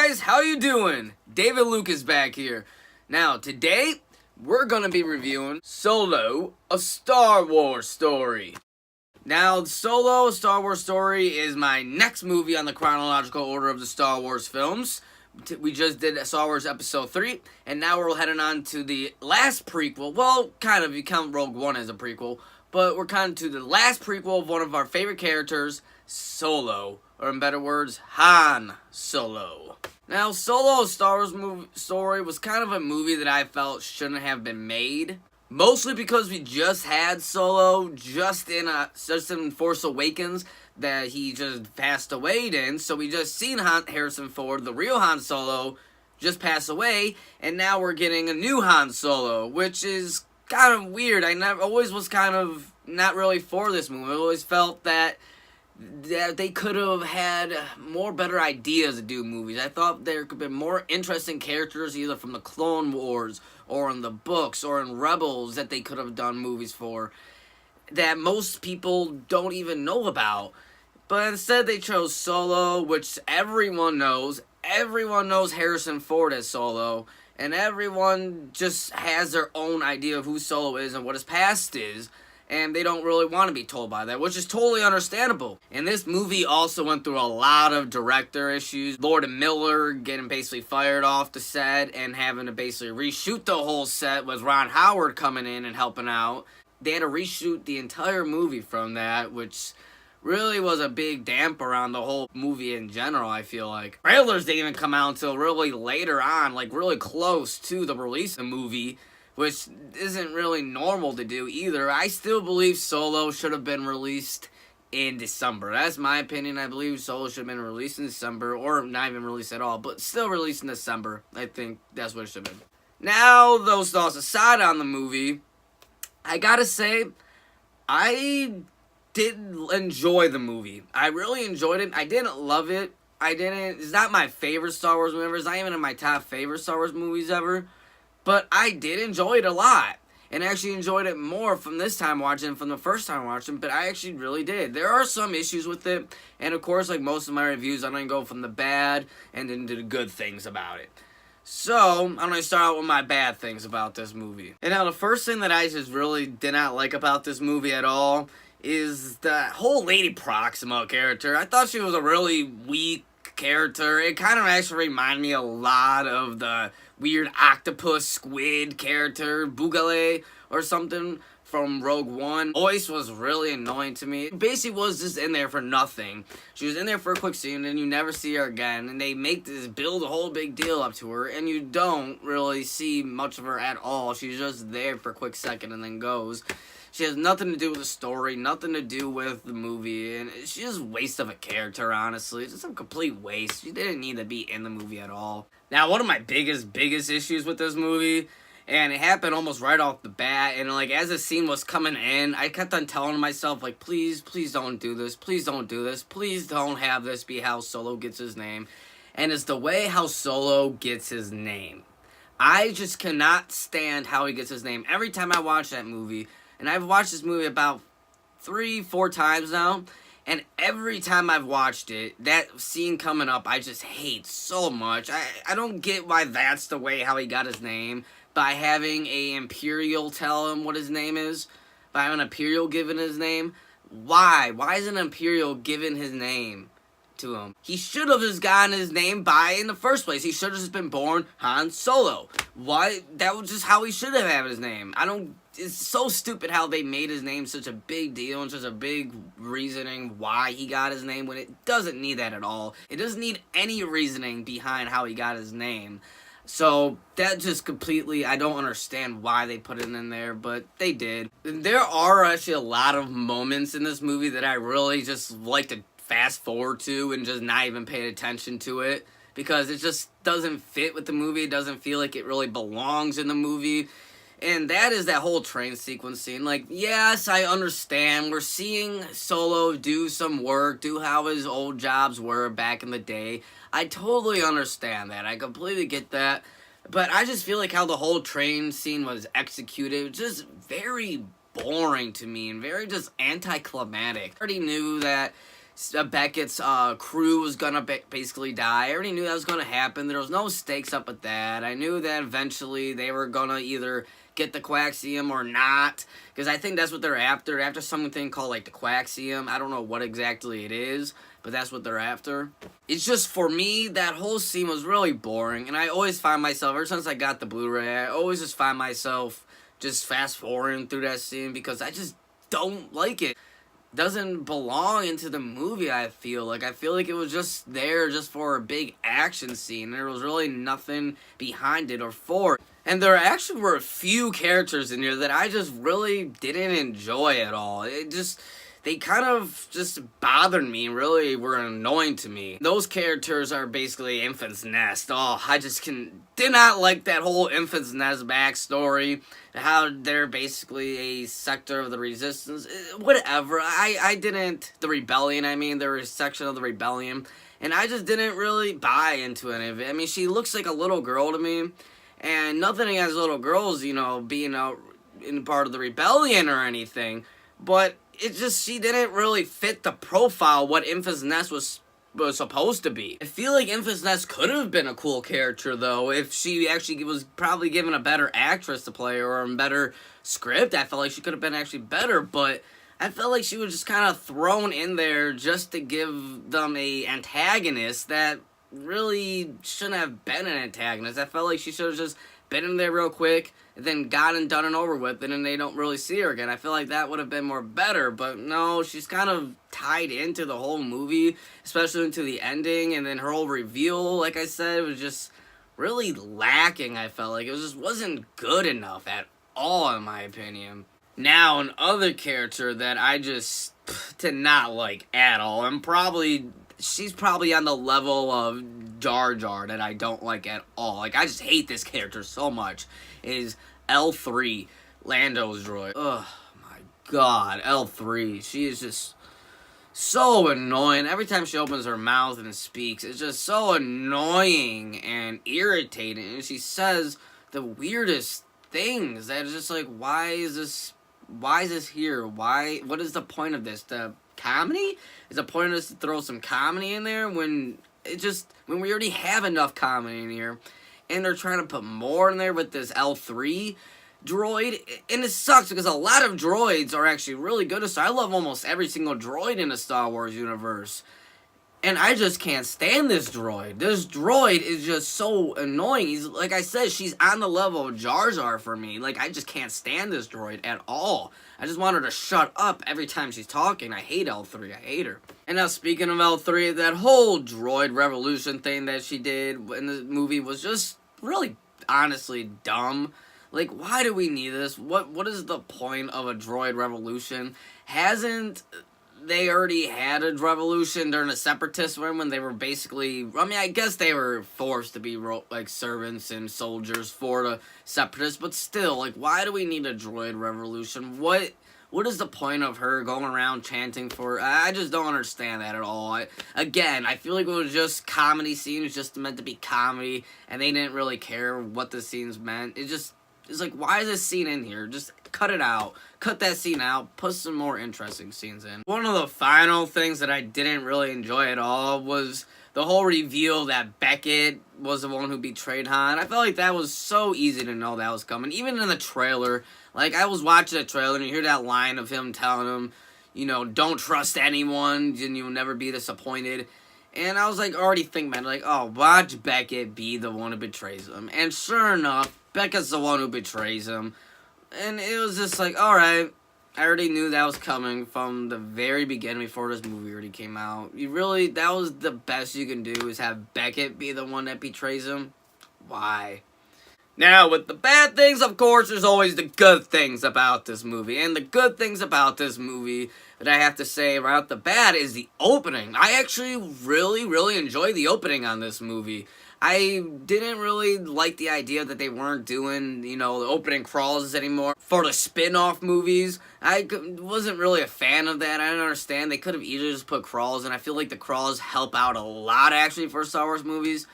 guys, how you doing? David Lucas back here. Now, today, we're gonna be reviewing Solo, a Star Wars story. Now, Solo, a Star Wars story is my next movie on the chronological order of the Star Wars films. We just did Star Wars Episode 3, and now we're heading on to the last prequel. Well, kind of, you count Rogue One as a prequel, but we're kind of to the last prequel of one of our favorite characters, Solo. Or in better words, Han Solo. Now, Solo, a Star Wars story, was kind of a movie that I felt shouldn't have been made. Mostly because we just had Solo just in Force Awakens that he just passed away in. So we just seen Harrison Ford, the real Han Solo, just pass away. And now we're getting a new Han Solo, which is kind of weird. I always was kind of not really for this movie. I always felt that they could have had better ideas to do movies. I thought there could be more interesting characters either from the Clone Wars or in the books or in Rebels that they could have done movies for that most people don't even know about. But instead they chose Solo, which everyone knows. Everyone knows Harrison Ford as Solo, and everyone just has their own idea of who Solo is and what his past is. And they don't really want to be told by that, which is totally understandable. And this movie also went through a lot of director issues. Lord and Miller getting basically fired off the set and having to basically reshoot the whole set with Ron Howard coming in and helping out. They had to reshoot the entire movie from that, which really was a big damper on the whole movie in general, I feel like. Trailers didn't even come out until really later on, like really close to the release of the movie, which isn't really normal to do either. I still believe Solo should have been released in December. That's my opinion. I believe Solo should have been released in December, or not even released at all, but still released in December. I think that's what it should have been. Now, those thoughts aside on the movie, I gotta say, I did enjoy the movie. I really enjoyed it. I didn't love it. It's not my favorite Star Wars movie ever. It's not even in my top favorite Star Wars movies ever. But I did enjoy it a lot, and actually enjoyed it more from this time watching from the first time watching, but I actually really did. There are some issues with it, and of course, like most of my reviews, I'm going to go from the bad and into the good things about it. So, I'm going to start out with my bad things about this movie. And now, the first thing that I just really did not like about this movie at all is the whole Lady Proxima character. I thought she was a really weak character. It kind of actually reminded me a lot of the weird octopus squid character, Bugale or something from Rogue One. Voice was really annoying to me. Basically was just in there for nothing. She was in there for a quick scene and you never see her again, and they build a whole big deal up to her and you don't really see much of her at all. She's just there for a quick second and then goes. She has nothing to do with the story, nothing to do with the movie, and she's just a waste of a character, honestly. It's just a complete waste. She didn't need to be in the movie at all. Now, one of my biggest issues with this movie, and it happened almost right off the bat, and like as the scene was coming in, I kept on telling myself, like, please don't do this, please don't do this, please don't have this be how Solo gets his name. And it's the way how Solo gets his name. I just cannot stand how he gets his name. Every time I watch that movie, and I've watched this movie about 3-4 times now, and every time I've watched it, that scene coming up, I just hate so much. I don't get why that's the way how he got his name, by having a Imperial tell him what his name is, by having an Imperial giving his name. Why? Why is an Imperial giving his name to him? He should have just gotten his name in the first place. He should have just been born Han Solo. Why? That was just how he should have had his name. It's so stupid how they made his name such a big deal and such a big reasoning why he got his name when it doesn't need that at all. It doesn't need any reasoning behind how he got his name. So that just completely, I don't understand why they put it in there, but they did. There are actually a lot of moments in this movie that I really just like to fast forward to and just not even pay attention to it, because it just doesn't fit with the movie. It doesn't feel like it really belongs in the movie. And that is that whole train sequence scene. Like, yes, I understand. We're seeing Solo do some work, do how his old jobs were back in the day. I totally understand that. I completely get that. But I just feel like how the whole train scene was executed was just very boring to me and very just anticlimactic. I already knew that Beckett's crew was gonna basically die. I already knew that was gonna happen. There was no stakes up with that. I knew that eventually they were gonna either get the Quaxium or not, because I think that's what they're after. They're after something called like the Quaxium. I don't know what exactly it is, but that's what they're after. It's just, for me, that whole scene was really boring, and I always find myself, ever since I got the Blu-ray, I always just find myself just fast-forwarding through that scene because I just don't like it. Doesn't belong into the movie, I feel like. I feel like it was just there just for a big action scene. There was really nothing behind it or for it. And there actually were a few characters in here that I just really didn't enjoy at all. They kind of just bothered me and really were annoying to me. Those characters are basically Infant's Nest. Oh, I just did not like that whole Infant's Nest backstory. How they're basically a sector of the resistance. Whatever. The rebellion, I mean. They're a section of the rebellion. And I just didn't really buy into any of it. I mean, she looks like a little girl to me. And nothing against little girls, being out in part of the rebellion or anything. But she didn't really fit the profile what Infant's Nest was supposed to be. I feel like Infant's Nest could have been a cool character, though, if she actually was probably given a better actress to play or a better script. I felt like she could have been actually better, but I felt like she was just kind of thrown in there just to give them a antagonist that really shouldn't have been an antagonist. I felt like she should have just been in there real quick, and then got and done and over with, and then they don't really see her again. I feel like that would have been more better, but no, she's kind of tied into the whole movie, especially into the ending, and then her whole reveal, like I said, was just really lacking, I felt like. It just wasn't good enough at all, in my opinion. Now, another character that I just did not like at all, and she's probably on the level of Jar Jar that I don't like at all. Like, I just hate this character so much. Is L3, Lando's droid. Ugh, my God, L3. She is just so annoying. Every time she opens her mouth and speaks, it's just so annoying and irritating. And she says the weirdest things that is just like, why is this here? What is the point of this? The comedy? Is the point of this to throw some comedy in there when we already have enough comedy in here, and they're trying to put more in there with this L3 droid, and it sucks because a lot of droids are actually really good. So I love almost every single droid in the Star Wars universe, and I just can't stand this droid. This droid is just so annoying. Like I said, she's on the level of Jar Jar for me. Like, I just can't stand this droid at all. I just want her to shut up every time she's talking. I hate L3. I hate her. And now, speaking of L3, that whole droid revolution thing that she did in the movie was just really, honestly, dumb. Like, why do we need this? What is the point of a droid revolution? Hasn't they already had a revolution during the Separatist one when they were basically, I mean, I guess they were forced to be like servants and soldiers for the Separatists, but still, like, why do we need a droid revolution? What is the point of her going around chanting for? I just don't understand that at all. Again, I feel like it was just comedy scenes, just meant to be comedy, and they didn't really care what the scenes meant. It's like, why is this scene in here? Just cut it out. Cut that scene out. Put some more interesting scenes in. One of the final things that I didn't really enjoy at all was the whole reveal that Beckett was the one who betrayed Han. I felt like that was so easy to know that was coming. Even in the trailer. Like, I was watching the trailer and you hear that line of him telling him, don't trust anyone and you'll never be disappointed. And I was like, already thinking, man, like, oh, watch Beckett be the one who betrays him. And sure enough, Beckett's the one who betrays him. And it was just like, alright, I already knew that was coming from the very beginning before this movie already came out. That was the best you can do, is have Beckett be the one that betrays him? Why? Now, with the bad things, of course, there's always the good things about this movie. And the good things about this movie that I have to say right off the bat is the opening. I actually really, really enjoyed the opening on this movie. I didn't really like the idea that they weren't doing, the opening crawls anymore for the spin-off movies. I wasn't really a fan of that. I didn't understand. They could have easily just put crawls, and I feel like the crawls help out a lot, actually, for Star Wars movies.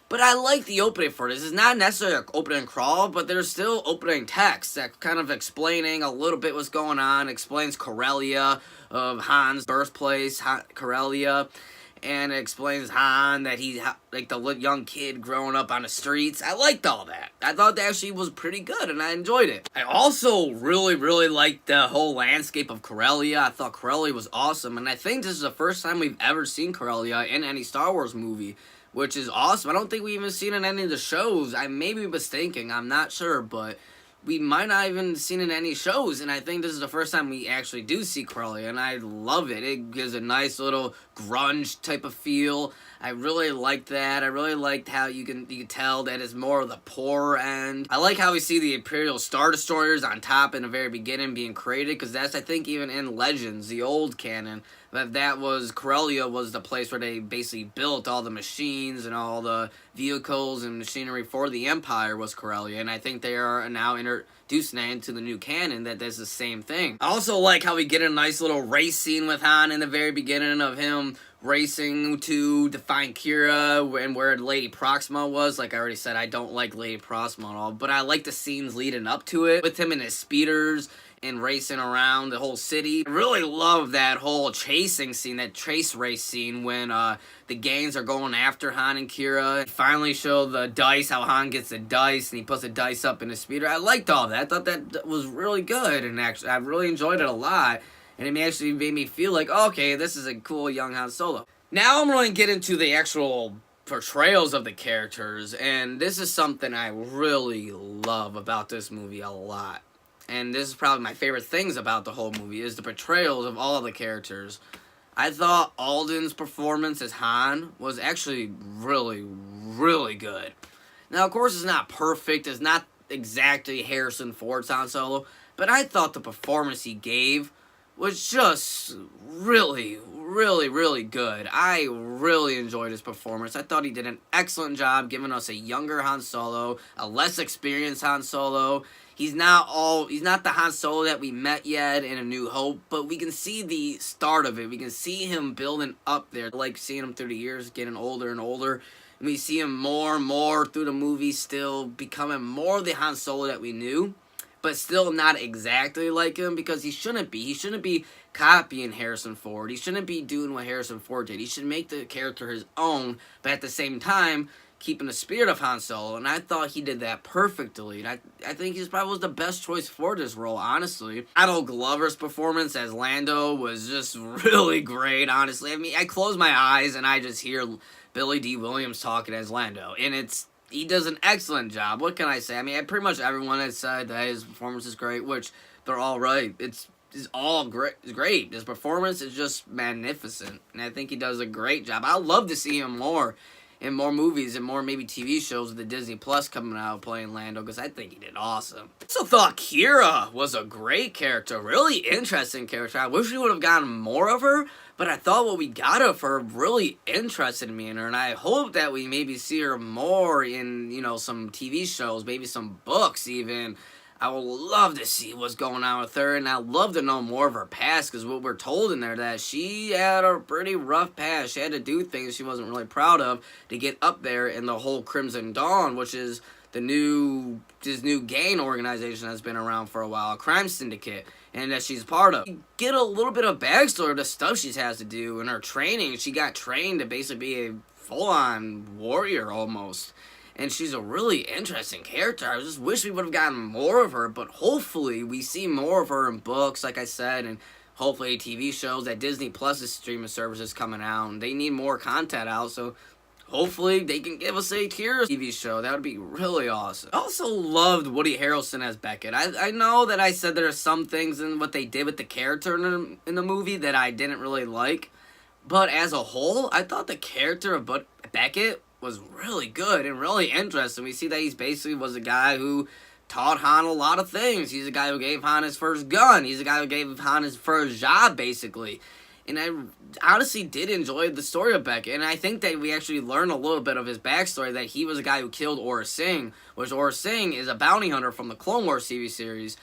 But I like the opening for this. It's not necessarily an opening crawl, but there's still opening text that kind of explaining a little bit what's going on, explains Corellia, of Han's birthplace, Corellia, and it explains Han, that he's like the young kid growing up on the streets. I liked all that. I thought that actually was pretty good, and I enjoyed it. I also really, really liked the whole landscape of Corellia. I thought Corellia was awesome, and I think this is the first time we've ever seen Corellia in any Star Wars movie, which is awesome. I don't think we've even seen it in any of the shows. I may be mistaken, I'm not sure, but we might not even seen it in any shows, and I think this is the first time we actually do see Corellia, and I love it. It gives a nice little grunge type of feel. I really liked that. I really liked how you can tell that it's more of the poorer end. I like how we see the Imperial Star Destroyers on top in the very beginning being created, because that's, I think, even in Legends, the old canon, that was, Corellia was the place where they basically built all the machines and all the vehicles and machinery for the Empire was Corellia, and I think they are now introducing that into the new canon, that there's the same thing. I also like how we get a nice little race scene with Han in the very beginning of him racing to find Qi'ra and where Lady Proxima was. Like I already said, I don't like Lady Proxima at all, but I like the scenes leading up to it with him in his speeders and racing around the whole city. I really love that whole chasing scene, that chase race scene when the gangs are going after Han and Qi'ra. Finally show the dice, how Han gets the dice and he puts the dice up in his speeder. I liked all that. I thought that was really good, and actually I really enjoyed it a lot. And it actually made me feel like, oh, okay, this is a cool young Han Solo. Now I'm going to get into the actual portrayals of the characters, and this is something I really love about this movie a lot. And this is probably my favorite things about the whole movie, is the portrayals of all the characters. I thought Alden's performance as Han was actually really, really good. Now, of course, it's not perfect. It's not exactly Harrison Ford's Han Solo, but I thought the performance he gave was just really, really, really good. I really enjoyed his performance. I thought he did an excellent job giving us a younger Han Solo, a less experienced Han Solo. He's not the Han Solo that we met yet in A New Hope, but we can see the start of it. We can see him building up there, like seeing him through the years, getting older and older. And we see him more and more through the movie, still becoming more of the Han Solo that we knew, but still not exactly like him, because he shouldn't be. He shouldn't be copying Harrison Ford. He shouldn't be doing what Harrison Ford did. He should make the character his own, but at the same time, keeping the spirit of Han Solo, and I thought he did that perfectly. And I think he's probably was the best choice for this role, honestly. Donald Glover's performance as Lando was just really great, honestly. I mean, I close my eyes and I just hear Billy D. Williams talking as Lando, and he does an excellent job. What can I say? I mean, pretty much everyone has said that his performance is great, which they're all right. It's all great. It's great. His performance is just magnificent, and I think he does a great job. I'd love to see him more in more movies and more maybe TV shows with the Disney Plus coming out playing Lando, because I think he did awesome. I also thought Qi'ra was a great character, really interesting character. I wish we would have gotten more of her, but I thought what we got of her really interested me in her, and I hope that we maybe see her more in, some TV shows, maybe some books even. I would love to see what's going on with her, and I'd love to know more of her past, because what we're told in there, that she had a pretty rough past. She had to do things she wasn't really proud of to get up there in the whole Crimson Dawn, which is this new gang organization that's been around for a while, a crime syndicate, and that she's part of. You get a little bit of backstory of the stuff she has to do in her training. She got trained to basically be a full-on warrior almost. And she's a really interesting character. I just wish we would have gotten more of her, but hopefully we see more of her in books, like I said, and hopefully TV shows. That Disney Plus's streaming service is coming out, and they need more content out, so hopefully they can give us a Qi'ra TV show. That would be really awesome. I also loved Woody Harrelson as Beckett. I know that I said there are some things in what they did with the character in the movie that I didn't really like, but as a whole, I thought the character of Beckett was really good and really interesting. We see that he's basically was a guy who taught Han a lot of things. He's a guy who gave Han his first gun. He's a guy who gave Han his first job, basically. And I honestly did enjoy the story of Beckett. And I think that we actually learned a little bit of his backstory, that he was a guy who killed Aurra Sing, which Aurra Sing is a bounty hunter from the Clone Wars TV series.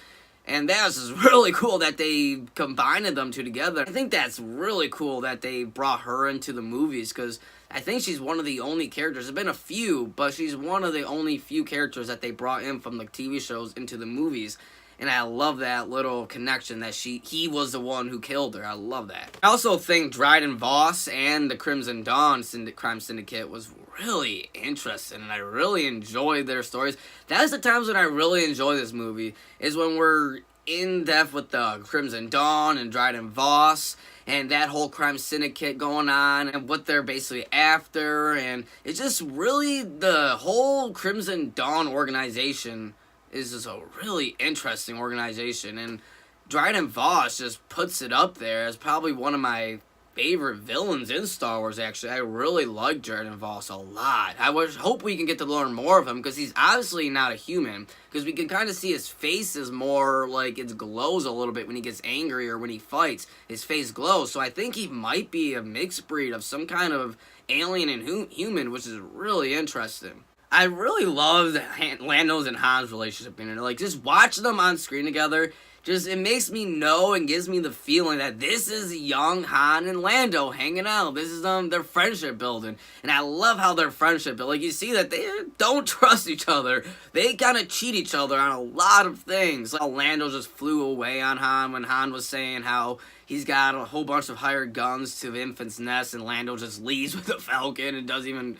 And that was just really cool that they combined them two together. I think that's really cool that they brought her into the movies, because I think she's one of the only characters. There's been a few, but she's one of the only few characters that they brought in from the TV shows into the movies. And I love that little connection that he was the one who killed her. I love that. I also think Dryden Voss and the Crimson Dawn Crime Syndicate was really interesting, and I really enjoyed their stories. That's the times when I really enjoy this movie, is when we're in depth with the Crimson Dawn and Dryden Voss and that whole crime syndicate going on and what they're basically after. And it's just really, the whole Crimson Dawn organization is just a really interesting organization, and Dryden Voss just puts it up there as probably one of my favorite villains in Star Wars, actually. I really like Dryden Voss a lot. I hope we can get to learn more of him, because he's obviously not a human, because we can kind of see his face is more like it glows a little bit when he gets angry or when he fights. His face glows, so I think he might be a mixed breed of some kind of alien and human, which is really interesting. I really loved Lando's and Han's relationship in it. Like, just watching them on screen together, it makes me know and gives me the feeling that this is young Han and Lando hanging out. This is their friendship building. And I love how their friendship built. Like, you see that they don't trust each other. They kind of cheat each other on a lot of things. Like, Lando just flew away on Han when Han was saying how he's got a whole bunch of hired guns to the Infant's Nest, and Lando just leaves with the Falcon and doesn't even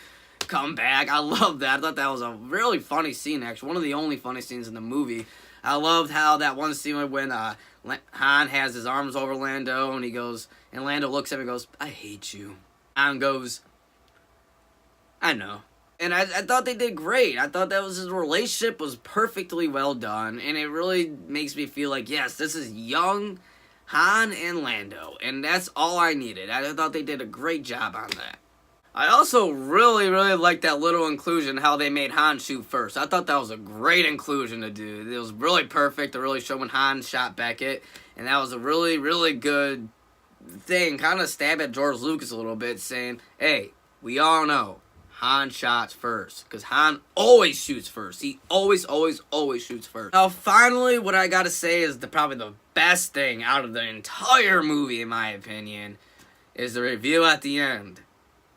come back. I love that. I thought that was a really funny scene, actually. One of the only funny scenes in the movie. I loved how that one scene when Han has his arms over Lando, and he goes, and Lando looks at him and goes, "I hate you." Han goes, "I know." And I thought they did great. I thought his relationship was perfectly well done, and it really makes me feel like, yes, this is young Han and Lando, and that's all I needed. I thought they did a great job on that. I also really, really liked that little inclusion, how they made Han shoot first. I thought that was a great inclusion to do. It was really perfect to really show when Han shot Beckett, and that was a really, really good thing. Kind of stab at George Lucas a little bit, saying, hey, we all know Han shots first, because Han always shoots first. He always, always, always shoots first. Now, finally, what I gotta say is probably the best thing out of the entire movie, in my opinion, is the reveal at the end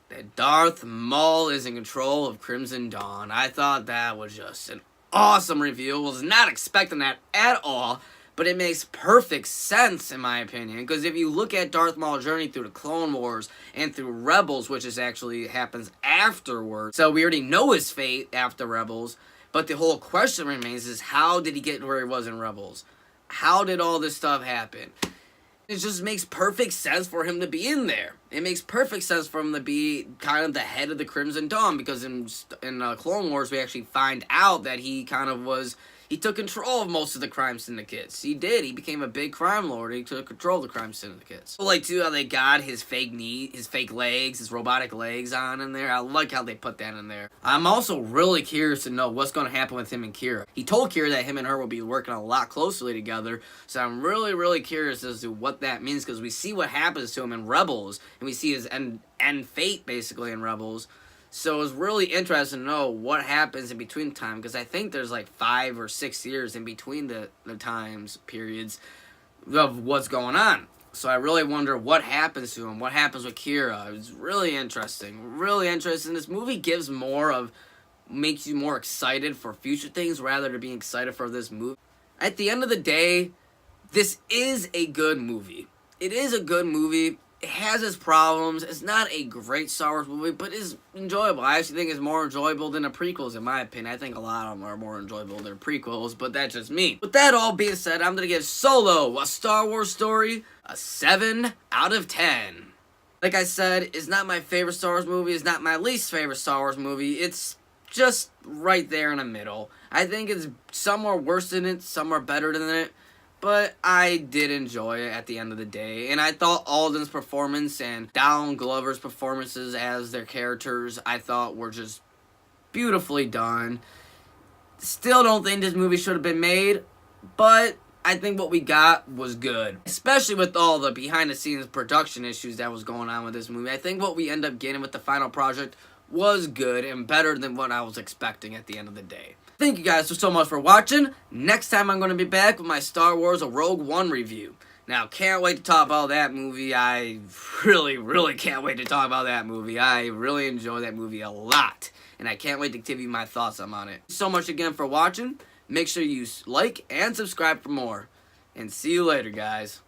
that Darth Maul is in control of Crimson Dawn. I thought that was just an awesome reveal. Was not expecting that at all, but it makes perfect sense in my opinion, because if you look at Darth Maul's journey through the Clone Wars and through Rebels, which is actually happens afterwards, so we already know his fate after Rebels, but the whole question remains is, how did he get where he was in Rebels? How did all this stuff happen? It just makes perfect sense for him to be in there. It makes perfect sense for him to be kind of the head of the Crimson Dawn, because in Clone Wars we actually find out that he kind of was, he took control of most of the crime syndicates. He did. He became a big crime lord. He took control of the crime syndicates. I like too how they got his fake knee, his fake legs, his robotic legs on in there. I like how they put that in there. I'm also really curious to know what's going to happen with him and Qi'ra. He told Qi'ra that him and her will be working a lot closely together. So I'm really, really curious as to what that means, because we see what happens to him in Rebels, and we see his end fate basically in Rebels. So it's really interesting to know what happens in between time, because I think there's like 5 or 6 years in between the times periods of what's going on. So I really wonder what happens to him, what happens with Qi'ra. It's really interesting, really interesting. This movie gives makes you more excited for future things rather than being excited for this movie. At the end of the day, this is a good movie. It is a good movie. It has its problems. It's not a great Star Wars movie, but it's enjoyable. I actually think it's more enjoyable than the prequels, in my opinion. I think a lot of them are more enjoyable than prequels, but that's just me. With that all being said, I'm going to give Solo, a Star Wars story, a 7 out of 10. Like I said, it's not my favorite Star Wars movie. It's not my least favorite Star Wars movie. It's just right there in the middle. I think it's some are worse than it, some are better than it. But I did enjoy it at the end of the day. And I thought Alden's performance and Donald Glover's performances as their characters, I thought were just beautifully done. Still don't think this movie should have been made, but I think what we got was good. Especially with all the behind-the-scenes production issues that was going on with this movie. I think what we end up getting with the final project was good and better than what I was expecting at the end of the day. Thank you guys so much for watching. Next time I'm going to be back with my Star Wars Rogue One review. Now, can't wait to talk about that movie. I really can't wait to talk about that movie. I really enjoy that movie a lot. And I can't wait to give you my thoughts on it. So much again for watching. Make sure you like and subscribe for more. And see you later, guys.